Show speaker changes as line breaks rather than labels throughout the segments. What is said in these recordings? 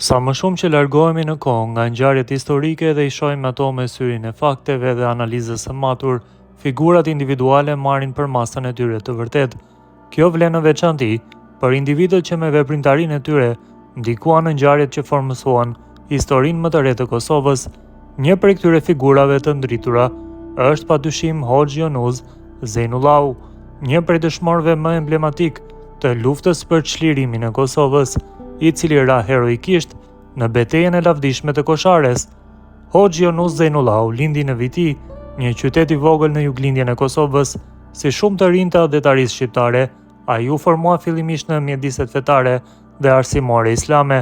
Sa më shumë që largohemi në kohë nga ngjarjet historike dhe I shohim ato me syrin e fakteve dhe analizës së matur, figurat individuale marrin për masën e tyre të vërtet. Kjo vlen në veçanti për individët që me veprimtarinë e tyre ndikuan në ngjarjet që formësuan historinë më të re të Kosovës. Një prej këtyre figurave të ndritura është padyshim Hoxhi Jonuz Zejnullahu, një prej dëshmorëve më emblematik të luftës për çlirimin e Kosovës, I cili ra heroikisht në betejën e lavdishme të Koshares. Hoxhi Jonuz Zejnullahu lindi në Viti, një qytet I vogël në juglindjen e Kosovës. Si shumë të rinj të adetarisë shqiptare, ai u formua fillimisht në mjediset fetare dhe arsimore islame,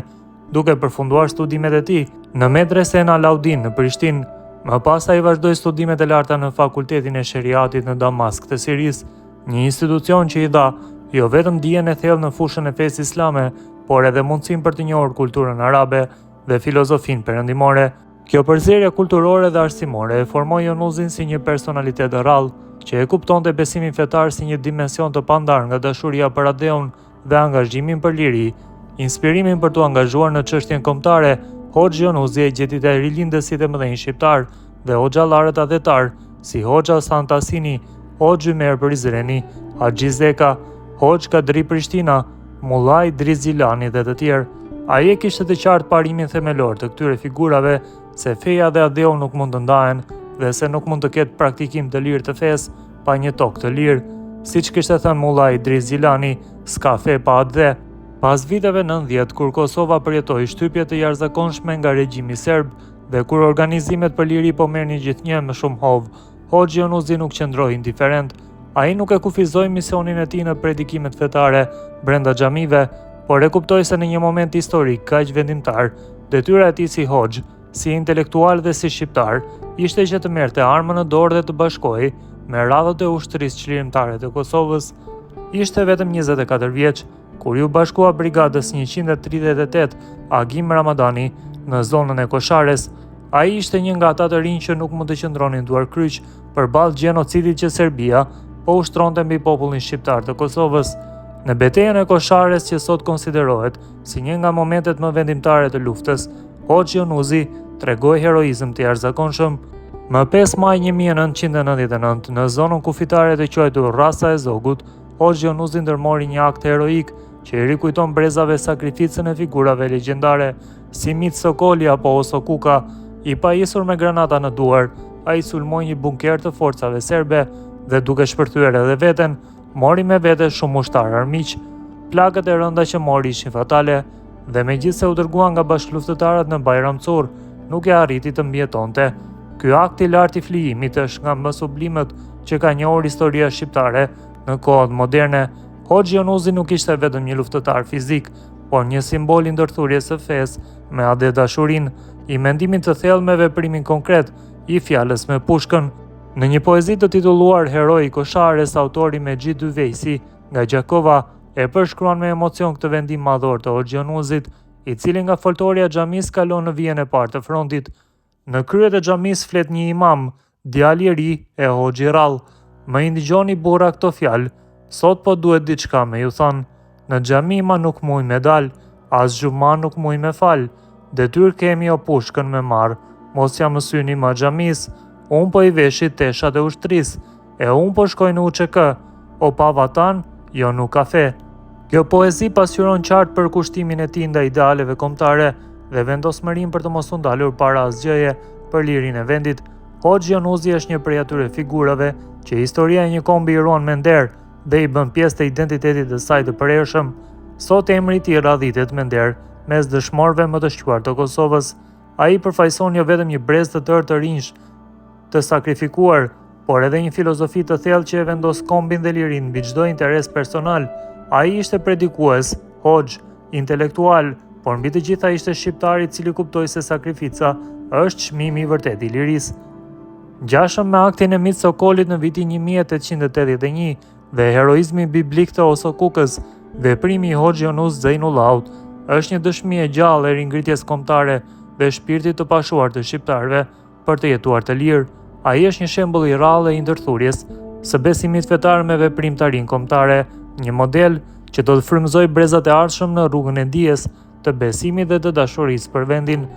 duke përfunduar studimet e tij në Medresen Alaudin në Prishtinë. Më pas ai vazhdoi studimet e larta në Fakultetin e Sheriatit në Damask të Sirisë, një institucion që I dha jo vetëm dijen e thellë në fushën e fesë islame, por edhe mundësinë për të njohur kulturën arabe dhe filozofinë perëndimore. Kjo përzierje kulturore dhe arsimore e formoi Jonuzin si një personalitet rrallë, që e kuptonte besimin fetar si një dimension të pandar nga dashuria për ateun dhe angazhimin për liri, inspirimin për t'u angazhuar në çështjen kombëtare. Hoxhi Jonuzi e gjeti te rilindësit e mëdhenj shqiptar dhe hoxhallarët adetar, si Hoxha Santasini, Hoxhi Mer Prizreni, Haxhi Zeka, Hoxh Kadri Prishtina, Mullaj Drizilani dhe të tjerë. Ai e kishte të qartë parimin themelor të këtyre figurave se feja dhe adeu nuk mund të ndahen dhe se nuk mund të ketë praktikim të lirë të fesë pa një tokë të lirë. Siç kishte thënë Mullaj Drizilani, s'ka fe pa adhe. Pas viteve 90, kur Kosova përjetoi shtypje të jashtëzakonshme nga regjimi serb dhe kur organizimet për liri po merrnin gjithnjë me shumë hov, Hoxhi Jonuzi nuk qëndroi indiferent. Ai nuk e kufizoi misionin e tij në predikimet fetare brenda xhamive, por e kuptoi se në një moment historik kaq vendimtar, detyra e tij si hoxh, si intelektual dhe si shqiptar, ishte që të merrte armën në dorë dhe të bashkohej me radhët e ushtrisë çlirimtare të Kosovës. Ishte vetëm 24 vjeç kur ju bashkua brigadës 138 Agim Ramadani në zonën e Koshares. Ai ishte një nga ata të rinj që nuk mund të qëndronin duar kryq përballë gjenocidit që Serbia po ushtronte mbi popullin shqiptar të Kosovës. Në betejën e Koshares, që sot konsiderohet si një nga momentet më vendimtare të luftës, Hoxhi Jonuzi tregoi heroizëm të jashtëzakonshëm. Më 5 maj 1999, në zonën kufitare të quajtur Rasa e Zogut, Hoxhi Jonuzi ndërmori një akt heroik që I rikujton brezave sakrificën e figurave legjendare si Mit Sokoli apo Oso Kuka. I pajisur me granata në duar, ai sulmoi një bunker të forcave serbe dhe duke shpërthyer edhe veten, mori me vete shumë ushtar armiq. Plagët e rënda që mori ishin fatale dhe megjithse u dërguan nga bashkëluftëtarët në Bajramcur, nuk e arriti të mbijetonte. Ky akt I lartë I flijimit është nga më sublimet që ka njohur historia shqiptare në kohët moderne. Hoxhi Jonuzi nuk ishte vetëm një luftëtar fizik, por një simbol I ndërthurjes së fesë me adet dashurinë, I mendimit të thellë me veprimin konkret, I fjalës me pushkën. Në një poezi të titulluar Heroi I Koshares, autori Mexhit Dyvejsi nga Gjakova e përshkruan me emocion këtë vendim madhor të Hoxhi Jonuzit, I cili nga foltorja xhamis kalon në vijën e parë të frontit. Në kryet e xhamis flet një imam, djali I ri e Hoxhi Rall. Më I ndigjoni burra këto fjalë, sot po duhet diçka me ju thënë. Në xhami ma nuk muj me dal, as xhuma nuk muj me fal. Detyr kemi o pushkën me marr, mos ja mësyni ma xhamis. Unë po I veshit teshat e ushtrisë, e unë po shkoj në UÇK, o pa vatan, jo nuk ka fe. Kjo poezi pasqyron qartë për kushtimin e tij ndaj idealeve kombëtare dhe vendosmërinë për të mos u ndalur para asgjëje për lirinë e vendit. Hoxhi Jonuzi është një prej atyre figurave që historia e një kombi I ruan me nder dhe I bën pjesë të identitetit të saj të përhershëm. Sot emri I tij radhitet me nder mes dëshmorëve më të shquar të Kosovës. Ai përfaqëson jo vetëm një brez të tërë të rinj të sakrifikuar, por edhe një filozofi të thellë që e vendos kombin dhe lirinë mbi çdo interes personal. Ai ishte predikues, hoxh, intelektual, por mbi të gjitha ishte shqiptar I cili kuptoi se sakrifica është çmimi I vërtet I lirisë. Ngjashëm me aktin e Mit Sokolit në vitin 1881 dhe heroizmi biblik të Oso Kukës, veprimi I Hoxhi Jonuz Zejnullahut është një dëshmi e gjallë e ringritjes kombëtare dhe shpirtit të pashuar të shqiptarëve për të jetuar të lirë. Ai është një shembull I rrallë I ndërthurjes së besimit fetar me veprimtarinë kombëtare, një model që do të frymëzojë brezat e ardhshëm në rrugën e dijes të besimit dhe të dashurisë për vendin.